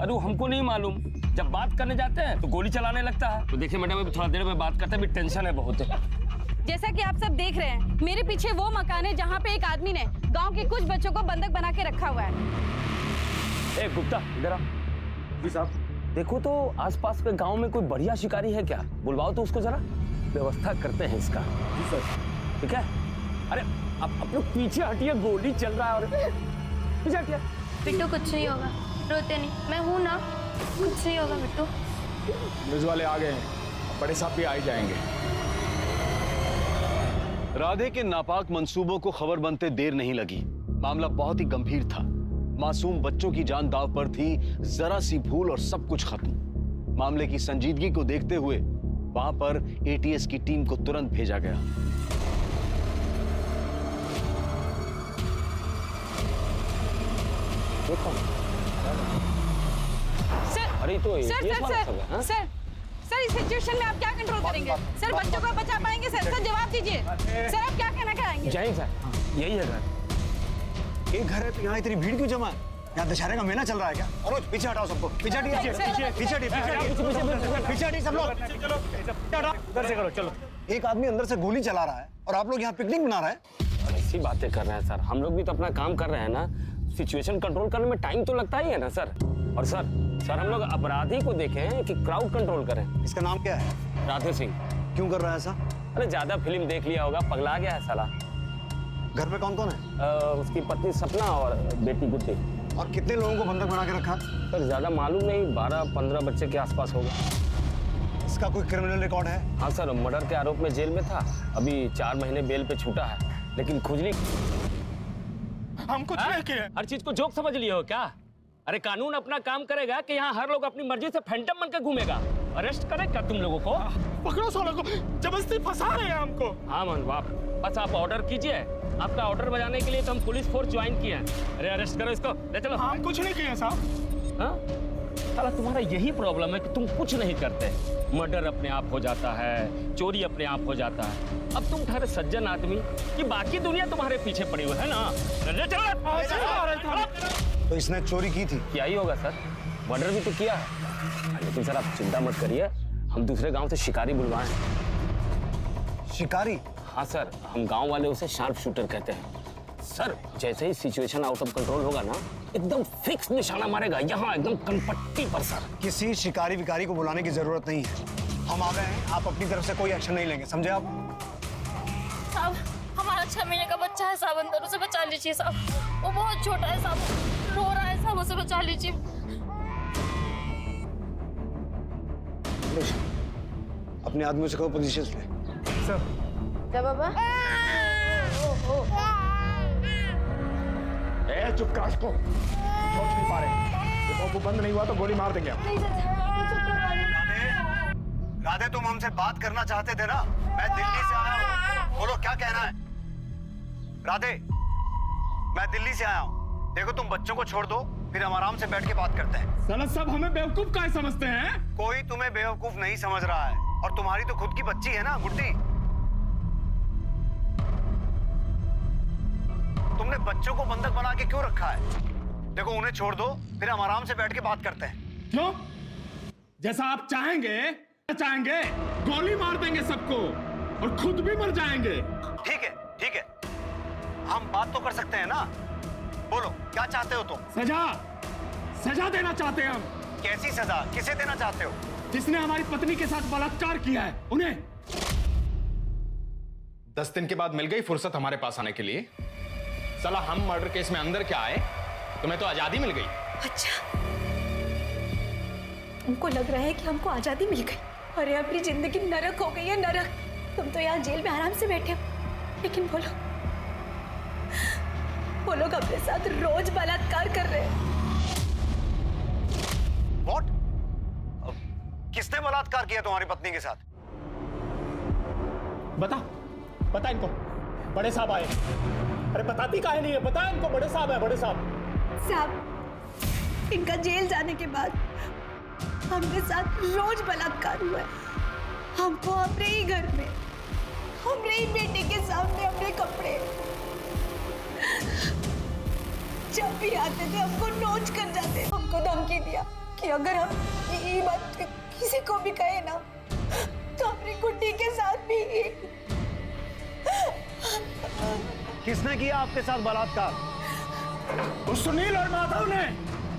अरे हमको नहीं मालूम, जब बात करने जाते हैं तो गोली चलाने लगता है। तो देखिए मैडम, अभी थोड़ा देर में बात करते हैं, अभी टेंशन है बहुत। जैसा कि आप सब देख रहे हैं, मेरे पीछे वो मकान है जहाँ पे एक आदमी ने गांव के कुछ बच्चों को बंधक बना के रखा हुआ है। ए गुप्ता, इधर आ। जी साहब। देखो तो आसपास के गांव में कोई बढ़िया शिकारी है क्या? बुलवाओ तो उसको, जरा व्यवस्था करते हैं इसका। जी सर। ठीक है? अरे आप लोग पीछे हटिए, गोली चल रहा है। और पीछे हटिए। बिट्टू कुछ नहीं होगा, रोते नहीं, मैं हूं ना, कुछ नहीं होगा बिट्टू। न्यूज़ वाले आ गए हैं, बड़े साहब भी आ ही जाएंगे। राधे के नापाक मंसूबों को खबर बनते देर नहीं लगी। मामला बहुत ही गंभीर था। मासूम बच्चों की जान दांव पर थी, जरा सी भूल और सब कुछ खत्म। मामले की संजीदगी को देखते हुए वहां पर एटीएस की टीम को तुरंत भेजा गया। अरे तो सर इस सिचुएशन में आप क्या कंट्रोल करेंगे? सर बच्चों को बचा पाएंगे? सर जवाब दीजिए। सर आप क्या कहना चाहेंगे? जय सर, यही है घर। एक घर है तो यहाँ इतनी भीड़ क्यों जमा है? यहाँ दशहरे का मेला चल रहा है क्या? और पीछे हटाओ सबको, पीछे हटिए, पीछे हटिए सब लोग। इधर से करो, चलो। एक आदमी अंदर से गोली चला रहा है और आप लोग यहाँ पिकनिक मना रहे हैं। ऐसी बातें कर रहे हैं सर, हम लोग भी तो अपना काम कर रहे हैं ना। सिचुएशन कंट्रोल करने में टाइम तो लगता ही है ना सर। और सर हम लोग अपराधी को देखें कि क्राउड कंट्रोल करें। इसका नाम क्या है? राधे सिंह। क्यों कर रहा है ऐसा? अरे ज्यादा फिल्म देख लिया होगा, पगला गया है साला। घर में कौन कौन है? उसकी पत्नी सपना और बेटी गुड्डी। और कितने लोगों को बंधक बना के रखा? सर ज्यादा मालूम नहीं, 12-15 बच्चे के आसपास होगा। इसका कोई क्रिमिनल रिकॉर्ड है? हाँ सर, मर्डर के आरोप में जेल में था, अभी 4 महीने बेल पे छूटा है। लेकिन खुजली हम कुछ नहीं किए। हर चीज को जोक समझ लिए हो क्या? अरे कानून अपना काम करेगा कि यहाँ हर लोग अपनी मर्जी से फैंटम बन के घूमेगा। अरेस्ट करे क्या तुम लोगों को? पकड़ो सालों को, जबरदस्ती फंसा रहे हैं हमको। हाँ मन बाप, बस आप ऑर्डर कीजिए। आपका ऑर्डर बजाने के लिए तो हम पुलिस फोर्स ज्वाइन किए हैं। अरे अरेस्ट करो इसको, ले चलो। हम कुछ नहीं किए साहब। हाँ साला, तुम्हारा यही प्रॉब्लम है कि तुम कुछ नहीं करते। मर्डर अपने आप हो जाता है, चोरी अपने आप हो जाता है। अब तुम ठहरे सज्जन आदमी कि बाकी दुनिया तुम्हारे पीछे पड़ी हुई है ना। ले चलो। तो इसने चोरी की थी? क्या ही होगा सर, मर्डर भी तो किया है। लेकिन सर आप चिंता मत करिए, हम दूसरे गांव से शिकारी बुलवाए हैं। शिकारी? हाँ सर, हम गांव वाले उसे शार्प शूटर कहते हैं। सर जैसे ही सिचुएशन आउट ऑफ कंट्रोल होगा ना, एकदम फिक्स निशाना मारेगा, यहाँ एकदम कनपट्टी पर सर। किसी शिकारी विकारी को बुलाने की जरूरत नहीं है, हम आ गए हैं। आप अपनी तरफ से कोई एक्शन नहीं लेंगे, समझे आप? साहब हमारा 6 महीने का बच्चा है साहब, अंदर उसे बचा लीजिए साहब, वो बहुत छोटा है साहब, रो रहा है साहब, उसे बचा लीजिए। अपने आदमियों से कहो पोजीशन ले। सर। क्या बाबा? ए चुप कर इसको, सोच नहीं पा रहे। देखो वो बंद नहीं हुआ तो गोली मार देंगे हम। राधे तुम हमसे बात करना चाहते थे ना? मैं दिल्ली से आया हूँ, बोलो क्या कहना है? राधे मैं दिल्ली से आया हूँ, देखो तुम बच्चों को छोड़ दो, फिर हम आराम से बैठ के बात करते हैं। साला सब हमें बेवकूफ काहे समझते हैं? कोई तुम्हें बेवकूफ नहीं समझ रहा है, और तुम्हारी तो खुद की बच्ची है ना गुड्डी। तुमने बच्चों को बंधक बना के क्यों रखा है? देखो उन्हें छोड़ दो, फिर हम आराम से बैठ के बात करते हैं। क्यों? जैसा आप चाहेंगे गोली मार देंगे सबको और खुद भी मर जाएंगे। ठीक है, हम बात तो कर सकते हैं ना। बोलो क्या चाहते हो तुम? सजा देना चाहते हैं हम। कैसी सजा? किसे देना चाहते हो? जिसने हमारी पत्नी के साथ बलात्कार किया है उन्हें। 10 दिन के बाद मिल गई फुर्सत हमारे पास आने के लिए। साला हम मर्डर केस में अंदर क्या आए, तुम्हें तो आजादी मिल गई। अच्छा, तुमको लग रहा है कि हमको आजादी मिल गई? अरे अपनी जिंदगी नरक हो गई है, नरक। तुम तो यहाँ जेल में आराम से बैठे हो, लेकिन वो लोग अपने साथ रोज बलात्कार कर रहे हैं। What? किसने बलात्कार किया तुम्हारी पत्नी के साथ? बता इनको। बड़े साहब आए। अरे बताती काहे नहीं है? बता इनको, बड़े साहब है, बड़े साहब। साहब इनका जेल जाने के बाद हमरे साथ रोज बलात्कार हुआ है। हमको अपने ही घर में, हमरे ही बेटे के सामने अपने कपड़े, जब भी आते थे हमको नोच कर जाते। हमको धमकी दिया कि अगर हम ये बात किसी को भी कहे ना तो अपनी गुड्डी के साथ भी। किसने किया आपके साथ बलात्कार? उस सुनील और माधव ने।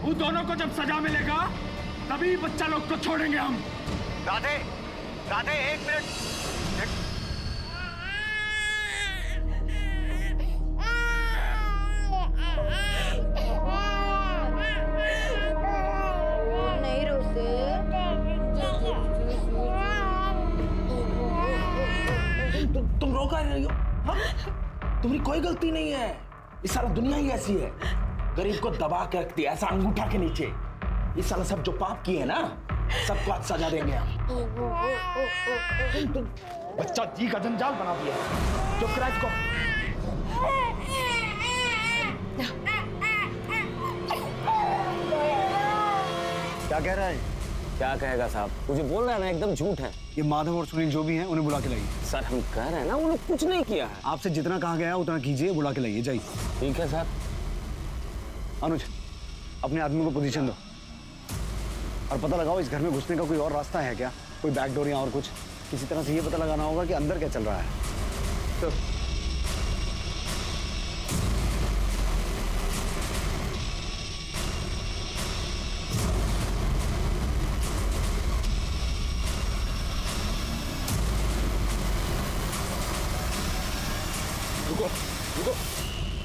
उन दोनों को जब सजा मिलेगा तभी बच्चा लोग को छोड़ेंगे हम। राधे, राधे एक मिनट। नहीं रोते। तुम रो कर रही हो? हाँ? तुम्हारी कोई गलती नहीं है। इस साला दुनिया ही ऐसी है, गरीब को दबा के रखती है ऐसा अंगूठा के नीचे। ये साला सब जो पाप किए ना सबको आज सजा देंगे हम। बच्चा जी का जंजाल बना दिया। चुप करा इसको। क्या कह रहा है? क्या कहेगा साहब, मुझे बोल रहा है ना एकदम झूठ है। ये माधव और सुनील जो भी हैं उन्हें बुला के लाइए। सर हम कह रहे हैं ना वो लोग कुछ नहीं किया है। आपसे जितना कहा गया है उतना कीजिए, बुला के लाइए, जाइए। ठीक है सर। अनुज, अपने आदमी को पोजीशन दो और पता लगाओ इस घर में घुसने का कोई और रास्ता है क्या, कोई बैकडोर या और कुछ। किसी तरह से ये पता लगाना होगा कि अंदर क्या चल रहा है। तो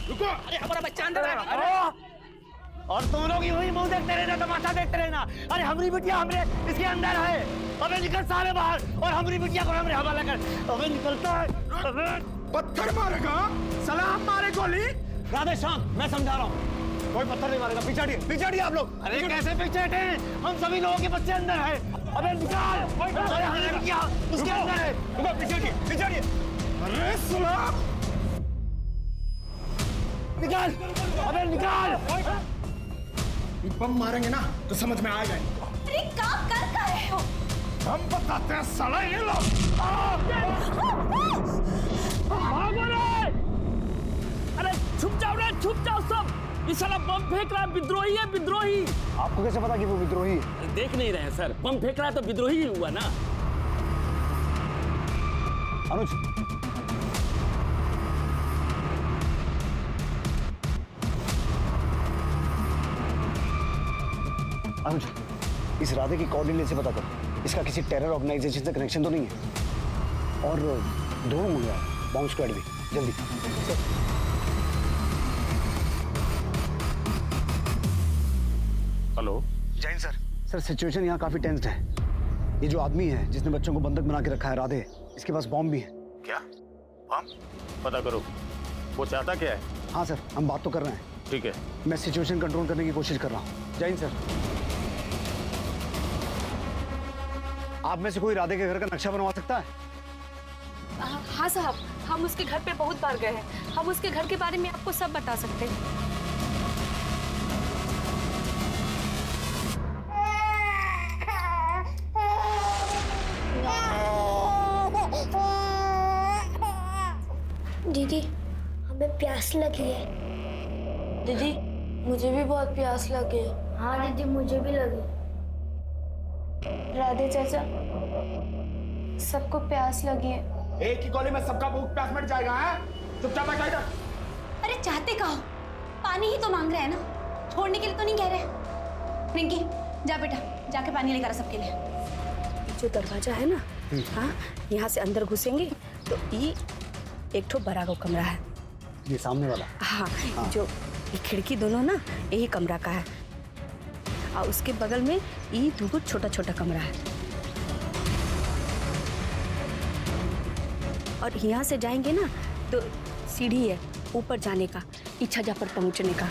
रुको। अरे हमारा बच्चा अंदर है। और तुम लोग यूं मुंह देखते रहना, तमाशा देखते रहना। अरे हमारी बिटिया हमरे इसके अंदर है। अबे निकल सारे बाहर और हमारी बिटिया को हमरे हवाला कर। अबे निकलता है। अबे पत्थर मारेगा, सलाम मारे गोली। राधे शांत, मैं समझा रहा हूँ। कोई पत्थर नहीं मारेगा। पिछाड़िए आप लोग। अरे कैसे पीछे हटे? हम सभी लोगों के बच्चे अंदर है। अबे निकाल। अरे हमारी बिटिया उसके अंदर है। पिछाड़िए। अरे सलाम निकाल। अबे निकाल। बम मारेंगे ना तो समझ में आएगा। अरे क्या कर रहे हो? हम बताते हैं साला ये लोग। अरे छुप जाओ सब। ये साला बम फेंक रहा है, विद्रोही है विद्रोही। आपको कैसे पता कि वो विद्रोही है? देख नहीं रहे सर, बम फेंक रहा है तो विद्रोही ही हुआ ना। अनुज, अनुज, इस राधे की कोऑर्डिनेट से पता करो इसका किसी टेरर ऑर्गेनाइजेशन से कनेक्शन तो नहीं है। और दोनों मुझे बॉम्ब स्क्वाड भी जल्दी। Hello Jain sir. Sir situation यहाँ काफी टेंस्ड है। ये जो आदमी है जिसने बच्चों को बंधक बना के रखा है राधे, इसके पास बॉम्ब भी है। क्या बम? पता करो वो चाहता क्या है। हाँ सर, हम बात तो कर रहे हैं। ठीक है। मैं सिचुएशन कंट्रोल करने की कोशिश कर रहा हूँ। जय हिंद सर। आप में से कोई राधे के घर का नक्शा बनवा सकता है? हाँ साहब, हम उसके घर पे बहुत बार गए हैं। हम उसके घर के बारे में आपको सब बता सकते हैं। दीदी, हमें प्यास लगी है। दीदी मुझे भी बहुत प्यास लगी है। हाँ दीदी, मुझे भी लगी। राधे चाचा, सबको प्यास लगी है। एक ही गोली में सबका भूख प्यास मिट जाएगा। है चुपचाप बैठा इधर। अरे चाहते कहो, पानी ही तो मांग रहे हैं ना, छोड़ने के लिए तो नहीं कह रहे। रिंकी जा बेटा, जाके पानी लेकर आ सबके लिए। जो दरवाजा है ना, हाँ, यहाँ से अंदर घुसेंगे तो ये एक ठो बड़ा गो कमरा है। ये सामने वाला? हाँ, जो ये खिड़की दोनों ना यही कमरा का है। और उसके बगल में ये दो छोटा छोटा कमरा है। और यहाँ से जाएंगे ना तो सीढ़ी है ऊपर जाने का, इच्छा जा पर पहुँचने का।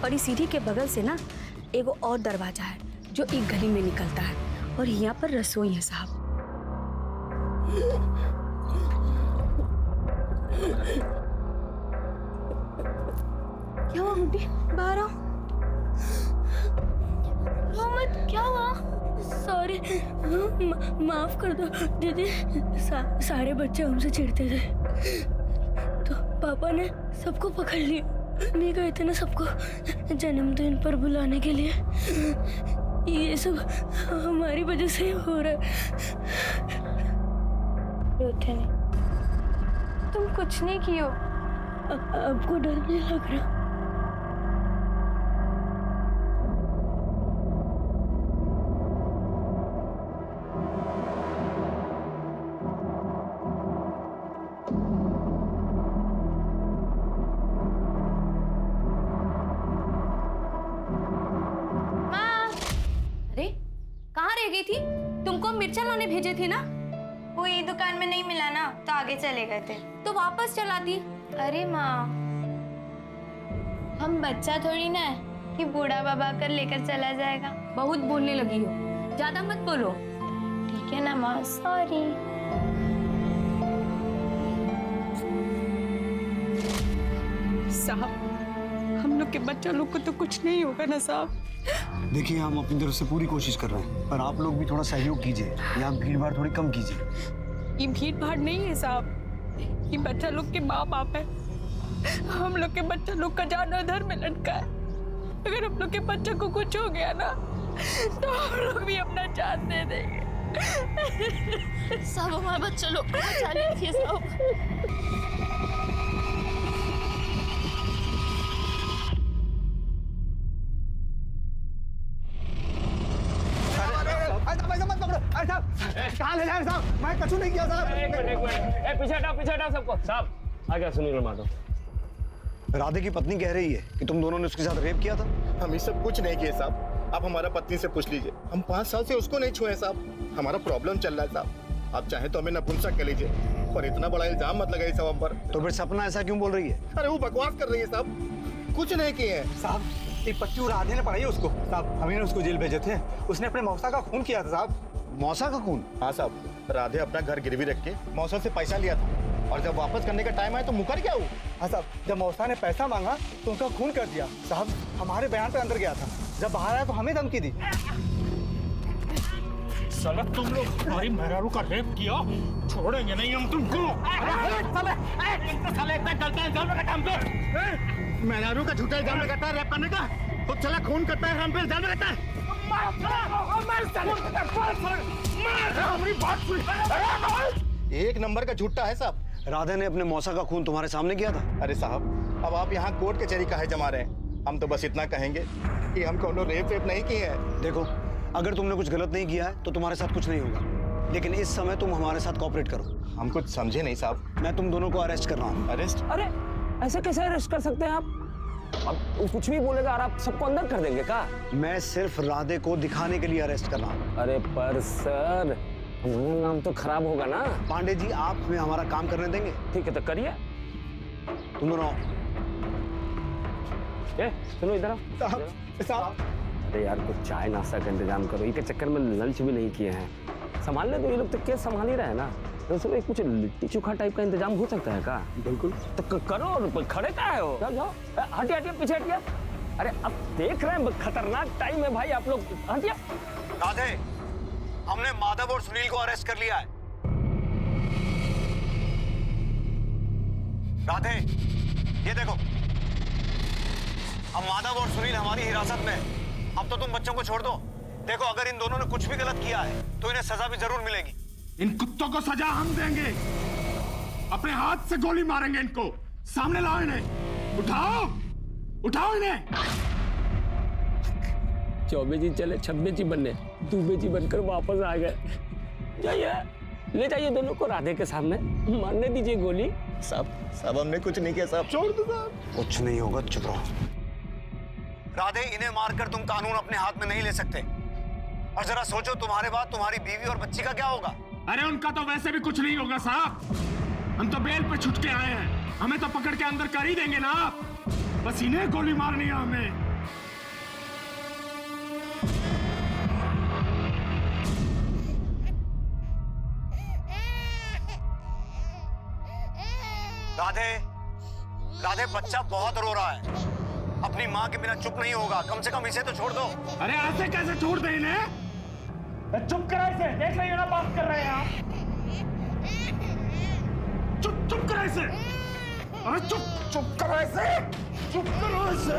और इस सीढ़ी के बगल से ना एगो और दरवाजा है जो एक गली में निकलता है। और यहाँ पर रसोई है साहब। क्या हुआ गुड्डी, बाहर आओ। मोहम्मद क्या हुआ? सॉरी, माफ कर दो दीदी। सारे बच्चे हमसे चिढ़ते थे तो पापा ने सबको पकड़ लिया। नहीं गए थे ना सबको जन्मदिन पर बुलाने के लिए, ये सब हमारी वजह से हो रहा है। रोते नहीं, तुम कुछ नहीं कियो। आपको डर नहीं लग रहा? अरे कहाँ रह गई थी? तुमको मिर्चा लाने भेजे थे ना? वो ये दुकान में नहीं मिला ना, तो आगे चले गए थे। तो वापस चला दी। अरे माँ, हम बच्चा थोड़ी ना है कि बूढ़ा बाबा कर लेकर चला जाएगा। बहुत बोलने लगी हो, ज्यादा मत बोलो। ठीक है ना माँ, सॉरी। साहब, हम लोग के बच्चा लोग को तो कुछ नहीं होगा ना साहब? देखिए, हम अपनी तरफ से पूरी कोशिश कर रहे हैं, पर आप लोग भी थोड़ा सहयोग कीजिए। यहाँ भीड़ भाड़ थोड़ी कम कीजिए। ये भीड़ भाड़ नहीं है साहब, ये बच्चा लोग के माँ बाप है। हम लोग के बच्चा लोग का जान उधर में लटका है। अगर हम लोग के बच्चे को कुछ हो गया ना, तो हम लोग भी अपना जान दे देंगे। सब हमारे बच्चे लोग को बचा लीजिए सब। कहाँ ले जाए साहब? मैं कछु नहीं किया साहब। एक मिनट, पीछे हटाओ सबको। साहब आ गया सुनील माधव। राधे की पत्नी कह रही है कि तुम दोनों ने उसके साथ रेप किया था। हम ये सब कुछ नहीं किए साहब। आप हमारा पत्नी से पूछ लीजिए। हम 5 साल से उसको नहीं छुए साहब। हमारा प्रॉब्लम चल रहा है साहब। आप चाहे तो हमें नपुंसक कह लीजिए, पर इतना बड़ा इल्जाम मत लगाइए साहब हम पर। तो फिर सपना ऐसा क्यों बोल रही है? अरे वो बकवास कर रही है साहब, कुछ नहीं किए हैं साहब। ये पट्टी राधे ने पढ़ाई है उसको साहब। हमें ने उसको जेल भेजे थे। उसने अपने मौसा का खून किया था साहब। मौसा का खून? हाँ साहब, राधे अपना घर गिरवी रख के मौसा से पैसा लिया था, और जब वापस करने का टाइम आया तो मुकर गया वो। हाँ साहब, जब मौसा ने पैसा मांगा तो उनका खून कर दिया साहब। हमारे बयान पे अंदर गया था, जब बाहर आया तो हमें धमकी दी। साला तुम लोग हमारी मेहरारू का रेप किया, छोड़ेंगे नहीं हम तुमको। मेहरारू का झूठा इल्जाम लगाता है रेप करने का, तो चला खून करता है, हम पे इल्जाम लगाता है। एक नंबर का झूठा है साहब। राधे ने अपने मौसा का खून तुम्हारे सामने किया था? अरे साहब, अब आप यहाँ कोर्ट कचहरी काहे जमा रहे हैं? हम तो बस इतना कहेंगे कि हम कोनो रेप नहीं किए हैं। देखो, अगर तुमने कुछ गलत नहीं किया है तो तुम्हारे साथ कुछ नहीं होगा, लेकिन इस समय तुम हमारे साथ कोऑपरेट करो। हम कुछ समझे नहीं साहब। मैं तुम दोनों को अरेस्ट कर रहा हूँ। अरेस्ट? अरे ऐसे कैसे अरेस्ट कर सकते हैं आप? अब वो कुछ भी बोलेगा और आप सबको अंदर कर देंगे का? मैं सिर्फ राधे को दिखाने के लिए अरेस्ट कर रहा हूँ। अरे पर सर, हमारा नाम तो खराब होगा ना। पांडे जी, आप हमें हमारा काम करने देंगे? ठीक है तो करिए। तुम दोनों सुनो इधर आओ। साहब अरे यार, कुछ चाय नाश्ता का इंतजाम करो। इनके चक्कर में लंच भी नहीं किए हैं। संभालने तो ये लोग तो केस संभाल ही रहे हैं ना। तो सुनो, कुछ लिट्टी चोखा टाइप का इंतजाम हो सकता है का? बिल्कुल। तो करो, खड़े का है हो? जाओ जाओ, हटिए हटिए, पीछे हटिए। अरे अब देख रहे हैं खतरनाक टाइम है भाई, आप लोग हटिए। राधे, हमने माधव और सुनील को अरेस्ट कर लिया है। राधे, ये देखो, अब माधव और सुनील हमारी हिरासत में है। अब तो तुम बच्चों को छोड़ दो। देखो, अगर इन दोनों ने कुछ भी गलत किया है तो इन्हें सजा भी जरूर मिलेगी। इन कुत्तों को सजा हम देंगे। अपने हाथ से गोली मारेंगे इनको। सामने लाओ इन्हें। उठाओ, उठाओ इन्हें। चौबे जी चले 26 जी बनने, 2 जी बनकर वापस आ गए। जाइए, ले जाइए दोनों को राधे के सामने, मारने दीजिए गोली। साहब हमने कुछ नहीं किया साहब, छोड़ दो साहब। कुछ नहीं होगा, चुप रहो। राधे, इन्हें मारकर तुम कानून अपने हाथ में नहीं ले सकते। और जरा सोचो, तुम्हारे बाद तुम्हारी बीवी और बच्ची का क्या होगा? अरे उनका तो वैसे भी कुछ नहीं होगा साहब। हम तो बेल पे छुट के आए हैं, हमें तो पकड़ के अंदर कर ही देंगे ना आप। बस इन्हें गोली मारनी है हमें। राधे, राधे, बच्चा बहुत रो रहा है। अपनी माँ के बिना चुप नहीं होगा। कम से कम इसे तो छोड़ दो। अरे ऐसे कैसे छोड़ दे इन्हें? चुप करा इसे, देख रही हो ना बात कर रहे हैं आप। चुप चुप करा इसे। अरे चुप करा इसे, चुप करो इसे।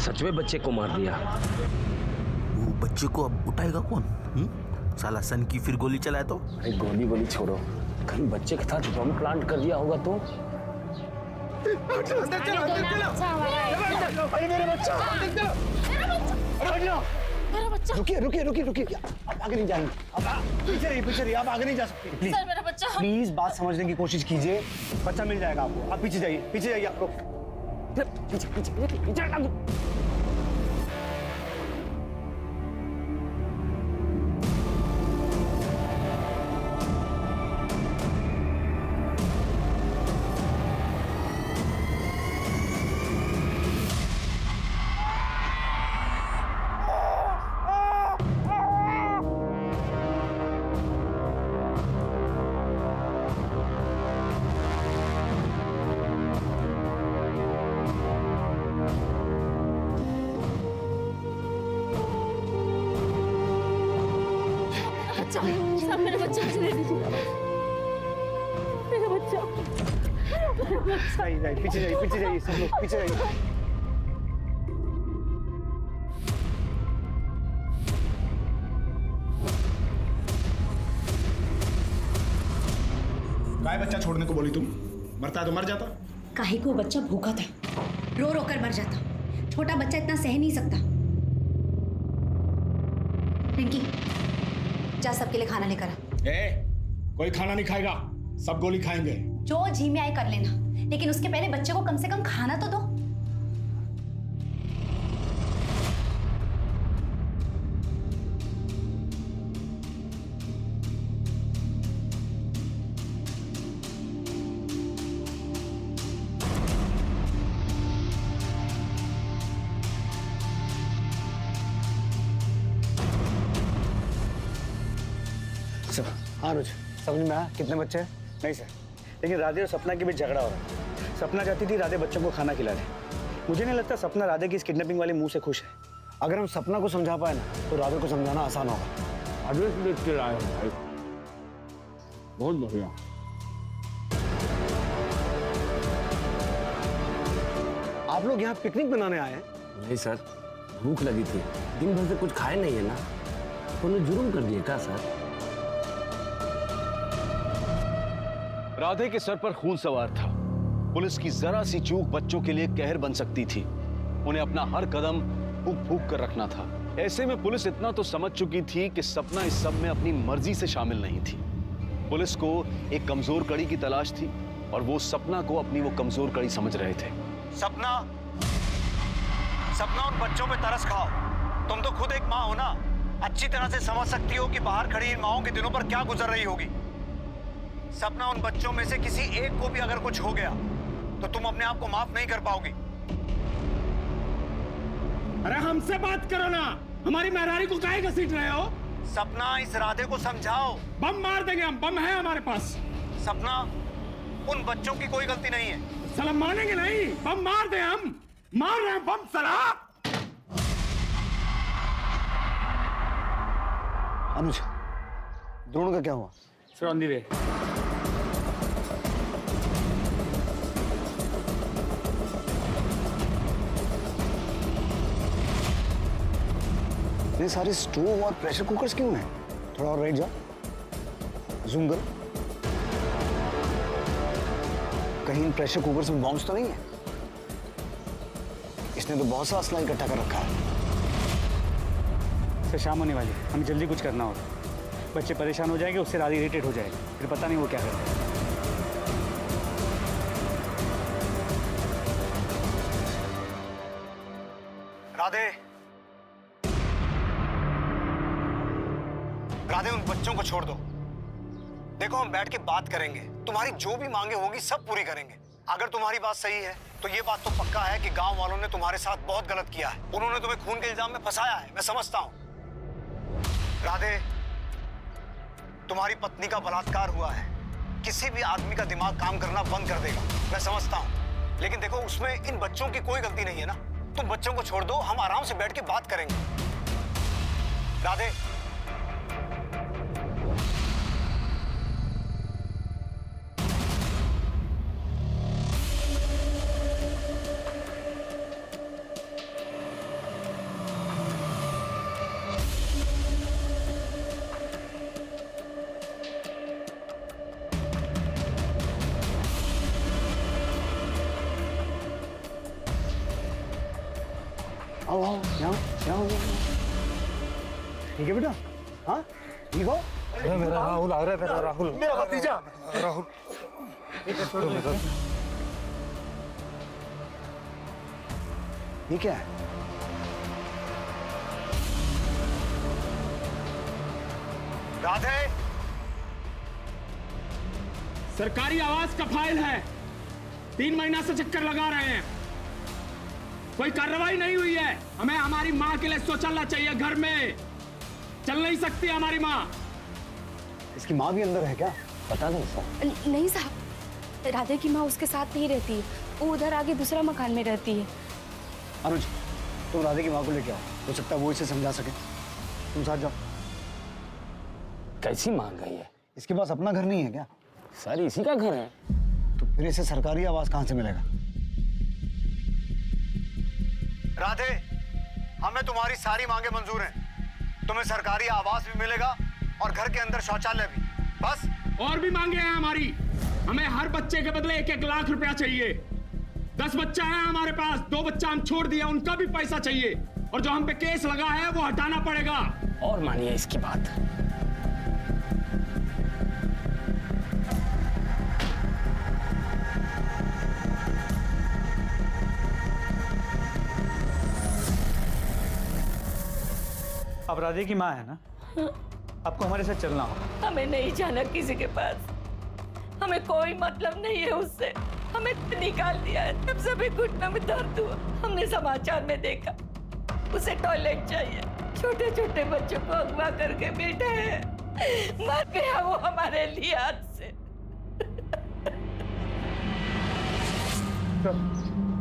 सच में बच्चे को मार दिया। वो बच्चे को अब उठाएगा कौन? साला सन की फिर गोली चलाए तो? अरे गोली छोड़ो, कहीं बच्चे के साथ बम प्लांट कर दिया होगा तो? अंदर चलो, अंदर चलो। अरे मेरा बच्चा! मेरा बच्चा! रुकिए आप आगे नहीं जाएंगे। पीछे रहिए, आप आगे नहीं जा सकते प्लीज। सर मेरा बच्चा! प्लीज बात समझने की कोशिश कीजिए, बच्चा मिल जाएगा आपको। आप पीछे जाइए आप लोग। पीछे हटा दो। सब मेरा बच्चा मुझे दे दीजिए। मेरा बच्चा! पीछे जाइए सब लोग, पीछे जाइए। काय बच्चा छोड़ने को बोली तुम? मरता तो मर जाता। काहे को बच्चा भूखा था, रो रो कर मर जाता। छोटा बच्चा इतना सह नहीं सकता। रिंकी, जा सबके लिए खाना लेकर आ। कोई खाना नहीं खाएगा, सब गोली खाएंगे। जो जी में आए कर लेना, लेकिन उसके पहले बच्चे को कम से कम खाना तो दो। अनुज, समझ में आया कितने बच्चे हैं? नहीं सर, लेकिन राधे और सपना के बीच झगड़ा हो रहा है। सपना चाहती थी राधे बच्चों को खाना खिला दे। मुझे नहीं लगता सपना राधे की इस किडनैपिंग वाले मुंह से खुश है। अगर हम सपना को समझा पाए ना, तो राधे को समझाना आसान होगा। एड्रेस देख के आए भाई, बहुत बढ़िया। आप लोग यहाँ पिकनिक बनाने आए हैं? नहीं सर, भूख लगी थी, दिन भर से कुछ खाए नहीं है ना, तो जुर्म कर दिया क्या सर? राधे के सर पर खून सवार था। पुलिस की जरा सी चूक बच्चों के लिए कहर बन सकती थी। उन्हें अपना हर कदम फूक कर रखना था। ऐसे में पुलिस इतना तो समझ चुकी थी कि सपना इस सब में अपनी मर्जी से शामिल नहीं थी। पुलिस को एक कमजोर कड़ी की तलाश थी और वो सपना को अपनी वो कमजोर कड़ी समझ रहे थे। सपना उन बच्चों पे तरस खाओ। तुम तो खुद एक माँ हो ना, अच्छी तरह से समझ सकती हो कि बाहर खड़ी इन माओं के दिनों पर क्या गुजर रही होगी। सपना, उन बच्चों में से किसी एक को भी अगर कुछ हो गया तो तुम अपने आप को माफ नहीं कर पाओगी। अरे हमसे बात करो ना, हमारी मेहरारी को काहे घसीट रहे हो? सपना, इस राधे को समझाओ। बम मार देंगे हम, बम है हमारे पास। सपना, उन बच्चों की कोई गलती नहीं है। साला मानेंगे नहीं, बम मार दे, हम मार रहे हैं बम। साला अनुज, द्रोण का क्या हुआ? सर ऑन दी वे। ये सारे स्टोव और प्रेशर कुकर्स क्यों हैं? थोड़ा और राइट जाओ, जूम करो। कहीं इन प्रेशर कुकर्स में बॉम्ब्स तो नहीं है? इसने तो बहुत सा असला इकट्ठा कर रखा है। सर शाम होने वाली है, हमें जल्दी कुछ करना होगा। बच्चे परेशान हो जाएंगे, उससे राधे इरिटेट हो जाएगा, फिर पता नहीं वो क्या करते हैं। राधे, उन बच्चों को छोड़ दो। देखो, हम बैठ के बात करेंगे, तुम्हारी जो भी मांगे होगी सब पूरी करेंगे। अगर तुम्हारी बात सही है तो ये बात तो पक्का है कि गांव वालों ने तुम्हारे साथ बहुत गलत किया है। उन्होंने तुम्हें खून के इल्जाम में फंसाया है, मैं समझता हूँ। राधे, तुम्हारी पत्नी का बलात्कार हुआ है, किसी भी आदमी का दिमाग काम करना बंद कर देगा, मैं समझता हूँ। लेकिन देखो, उसमें इन बच्चों की कोई गलती नहीं है ना। तुम बच्चों को छोड़ दो, हम आराम से बैठ के बात करेंगे। राधे, आओ आओ यहाँ यहाँ ठीक है बेटा हाँ ठीक हो अरे मेरा राहुल आ रहा है, मेरा राहुल, मेरा भतीजा राहुल। ये क्या है? राधे, सरकारी आवास का फाइल है, 3 महीना से चक्कर लगा रहे हैं, कोई कार्रवाई नहीं हुई है। हमें हमारी माँ के लिए शौचालय चाहिए घर में, चल नहीं सकती हमारी माँ। इसकी माँ भी अंदर है क्या? पता नहीं सर। नहीं साहब, राधे की माँ उसके साथ नहीं रहती, वो उधर आगे दूसरा मकान में रहती है। अनुज तुम राधे की माँ को लेके आओ, हो सकता है वो इसे समझा सके। तुम साथ जाओ। कैसी मांग गई है? इसके पास अपना घर नहीं है क्या? सर इसी का घर है। तो फिर इसे सरकारी आवास कहाँ से मिलेगा? राधे, हमें तुम्हारी सारी मांगे मंजूर हैं। तुम्हें सरकारी आवास भी मिलेगा और घर के अंदर शौचालय भी। बस और भी मांगे हैं हमारी। हमें हर बच्चे के बदले 1-1 लाख रुपया चाहिए। 10 बच्चा है हमारे पास, 2 बच्चा हम छोड़ दिया, उनका भी पैसा चाहिए। और जो हम पे केस लगा है वो हटाना पड़ेगा। और मानिए इसकी बात। अब राधे की माँ है ना, आपको हमारे साथ चलना होगा। हमें नहीं जाना किसी के पास, हमें कोई मतलब नहीं है उससे। हमें निकाल दिया है, तब सभी घुटनों में दर्द हुआ। हमने समाचार में देखा उसे टॉयलेट चाहिए। छोटे छोटे बच्चों को अगवा करके बेटा है, मर गया वो हमारे लिए हाथ से।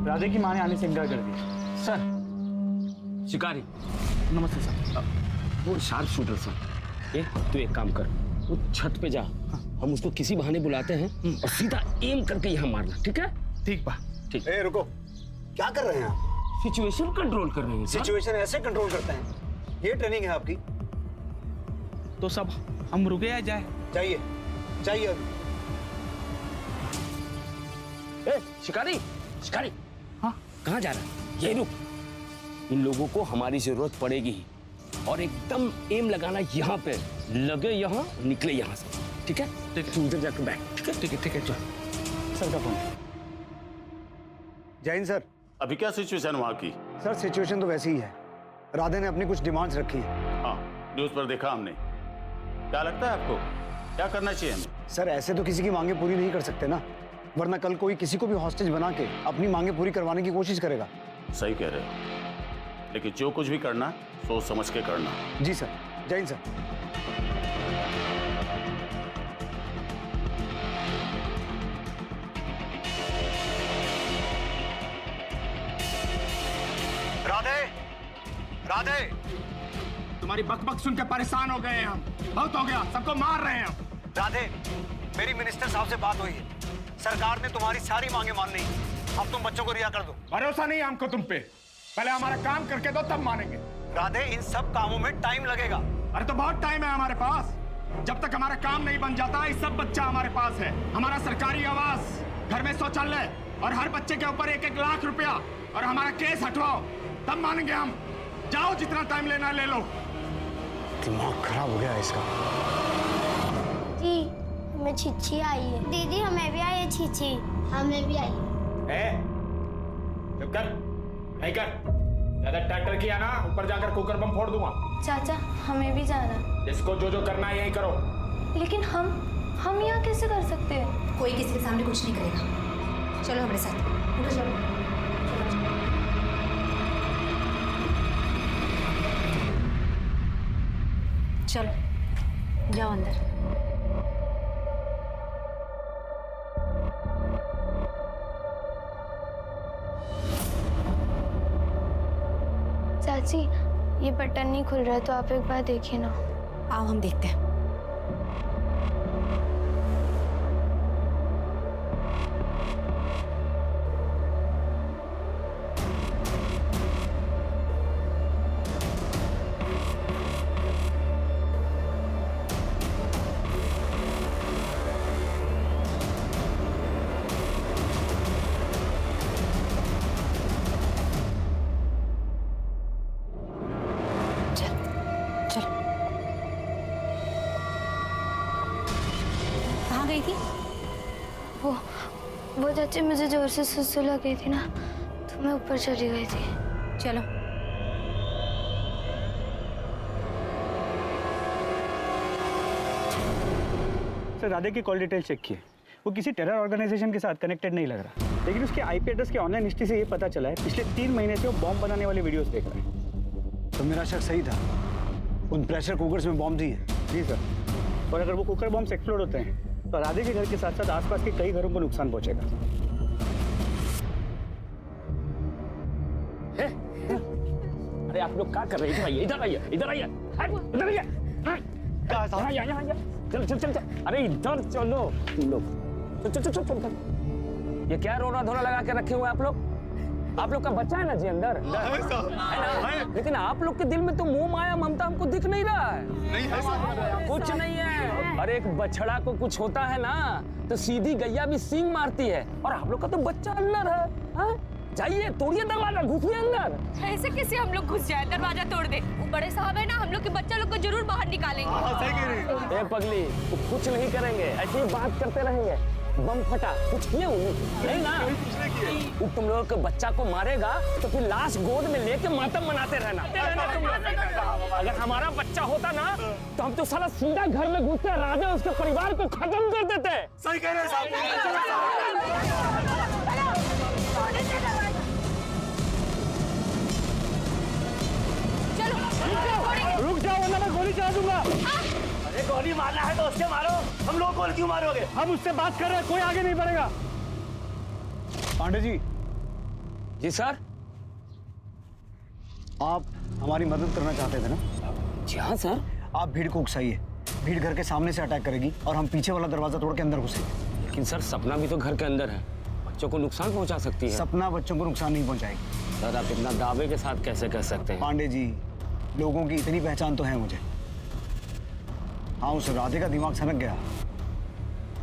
राधे की माँ ने आने से इनकार कर दिया। सर शिकारी, नमस्ते सर। वो शार्प शूटर सर, तू एक काम कर, वो छत पे जा, हम उसको किसी बहाने बुलाते हैं और सीधा एम करके यहाँ मारना, ठीक है? ठीक बा। ठीक। ए रुको, क्या कर रहे हैं आप? सिचुएशन कंट्रोल कर रहे हैं सर। सिचुएशन ऐसे कंट्रोल करते हैं? ये ट्रेनिंग है आपकी? तो सब हम रुके या जाए? चाहिए चाहिए अभी। ए, शिकारी, शिकारी, हाँ कहाँ जा रहा है? ये रुक, इन लोगों को हमारी जरूरत पड़ेगी ही। और एकदम एम लगाना यहाँ पे, लगे यहाँ निकले यहाँ से, ठीक है? ठीक है। तू उधर जाकर बैठ, ठीक है? ठीक है ठीक है, चल। सर का फोन। जय हिंद सर। अभी क्या सिचुएशन वहाँ की? सर सिचुएशन तो वैसी ही है, राधे ने अपनी कुछ डिमांड्स रखी है। हाँ, न्यूज़ पर देखा हमने। क्या लगता है आपको, क्या करना चाहिए हमें? सर ऐसे तो किसी की मांगे पूरी नहीं कर सकते ना, वरना कल कोई किसी को भी हॉस्टेज बना के अपनी मांगे पूरी करवाने की कोशिश करेगा। सही कह रहे हो, लेकिन जो कुछ भी करना सोच समझ के करना। जी सर। जय हिंद सर। राधे, राधे, तुम्हारी बकबक सुन के परेशान हो गए हैं हम, बहुत हो गया, सबको मार रहे हैं हम। राधे, मेरी मिनिस्टर साहब से बात हुई है, सरकार ने तुम्हारी सारी मांगे मान ली। अब तुम बच्चों को रिहा कर दो। भरोसा नहीं हमको तुम पे, पहले हमारा काम करके दो तब मानेंगे। राधे, इन सब कामों में टाइम लगेगा। अरे तो बहुत टाइम है हमारे पास, जब तक हमारा काम नहीं बन जाता ये सब बच्चा हमारे पास है। हमारा सरकारी आवास, घर में शौचालय और हर बच्चे के ऊपर 1-1 लाख रुपया, और हमारा केस हटवाओ तब मानेंगे हम। जाओ, जितना टाइम लेना ले लो। दिमाग खराब हो गया इसका। जी हमें छिछी आई है। दीदी हमें भी आई है छिछी। हमें भी आई है। चुप कर, नहीं कर, ज्यादा टैक्टर किया ना ऊपर जाकर कुकर बम फोड़ दूंगा। चाचा हमें भी जाना। इसको जो जो करना है यही करो। लेकिन हम यहाँ कैसे कर सकते हैं? कोई किसी के सामने कुछ नहीं करेगा। चलो हमारे साथ। चलो। चलो जाओ अंदर। चाची ये बटन नहीं खुल रहा है, तो आप एक बार देखिए ना। आओ हम देखते हैं। चाची मुझे जोर से सुसु लग गई थी ना, तो मैं ऊपर चली गई थी। चलो। सर राधे की कॉल डिटेल चेक किए, वो किसी टेरर ऑर्गेनाइजेशन के साथ कनेक्टेड नहीं लग रहा, लेकिन उसके आईपी एड्रेस के ऑनलाइन हिस्ट्री से ये पता चला है पिछले 3 महीने से वो बॉम्ब बनाने वाली वीडियोस देख रहा है। तो मेरा शक सही था, उन प्रेशर कुकर्स में बॉम्ब थी है। जी सर, और अगर वो कुकर बॉम्ब एक्सप्लोड होते हैं तो राधे के घर के साथ साथ आसपास के कई घरों को नुकसान पहुंचेगा। अरे आप लोग क्या कर रहे हैं? इधर आइए, इधर आइए, इधर आइए, यहाँ, चल चल चल चल, अरे इधर चलो तुम लोग, चल चल चल चल। ये क्या रोना धोना लगा के रखे हुए आप लोग? आप लोग का बच्चा है ना जी अंदर, है ना? लेकिन आप लोग के दिल में तो मोह माया ममता हमको दिख नहीं रहा है। नहीं है, कुछ नहीं है। अरे एक बछड़ा को कुछ होता है ना तो सीधी गैया भी सींग मारती है, और आप लोग का तो बच्चा अंदर है। हाँ? जाइए तोड़िए दरवाजा, घुसिए अंदर। ऐसे कैसे हम लोग घुस जाए, दरवाजा तोड़ दे? वो बड़े साहब है ना, हम लोग के बच्चा लोग को जरूर बाहर निकालेंगे। ए पगली, वो कुछ नहीं करेंगे, ऐसे ही बात करते रहेंगे। बम फटा, कुछ किए नहीं ना? वो तुम लोगों के बच्चा को मारेगा तो फिर लाश गोद में लेके मातम मनाते रहना तुम लोग। अगर हमारा बच्चा होता ना तो हम तो साला सीधा घर में घुसते, राधे उसके परिवार को खत्म कर देते। सही कह रहे साहब। रुक जाओ वरना मैं गोली चला दूंगा। अरे गोली मारना है तो उससे मारो, हम लोग गोली क्यों मारोगे? हम उससे बात कर रहे हैं, कोई आगे नहीं बढ़ेगा। पांडे जी, जी सर। आप हमारी मदद करना चाहते थे ना? जी हाँ सर। आप भीड़ को उकसाइए, भीड़ घर के सामने से अटैक करेगी और हम पीछे वाला दरवाजा तोड़ के अंदर घुसेंगे। लेकिन सर सपना भी तो घर के अंदर है, बच्चों को नुकसान पहुंचा सकती है। सपना बच्चों को नुकसान नहीं पहुंचाएगी। सर आप इतना दावे के साथ कैसे कह सकते हैं? पांडे जी, लोगों की इतनी पहचान तो है मुझे। हाँ, उस राधे का दिमाग सनक गया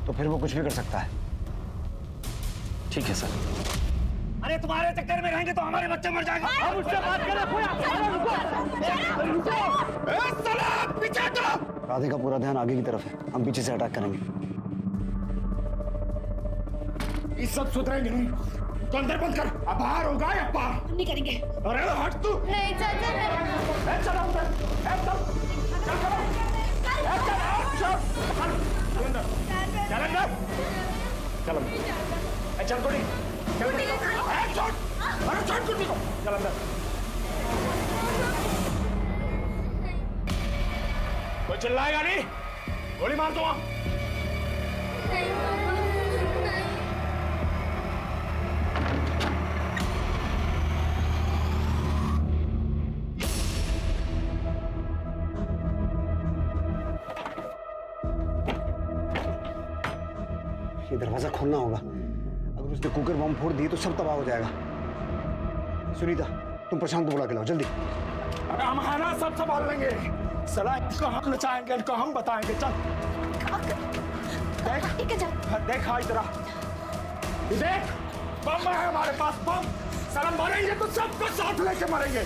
तो फिर वो कुछ भी कर सकता है। ठीक है सर। अरे तुम्हारे चक्कर में रहेंगे तो हमारे बच्चे मर जाएंगे। हम उससे बात कर रहे हैं। राधे का पूरा ध्यान आगे की तरफ है, हम पीछे से अटैक करेंगे। ये सब सुधरेंगे नहीं तो अंदर बंद कर, अब बाहर होगा या बाहर? हम नहीं करेंगे। अरे हट तू। नहीं चाचा नहीं। चलो अंदर, चल अंदर, चल अंदर, चल अंदर, चल गोली, चल गोली, छोड़, अरे छोड़ कुत्ते को, चल अंदर। कोई चिल्लाएगा नहीं, गोली मार दूंगा। ये दरवाजा खोलना होगा, अगर उसने कुकर बम फोड़ दिए तो सब तबाह हो जाएगा। सुनीता, तुम प्रशांत को बुला के लाओ जल्दी। अरे हम खाना सब संभाल लेंगे, सला इसको हम नचाएंगे, इनको हम बताएंगे। चल देख, देख हाँ इधर, देख बम है हमारे पास, बम। सलाम मरेंगे तो सबको साथ लेके मरेंगे।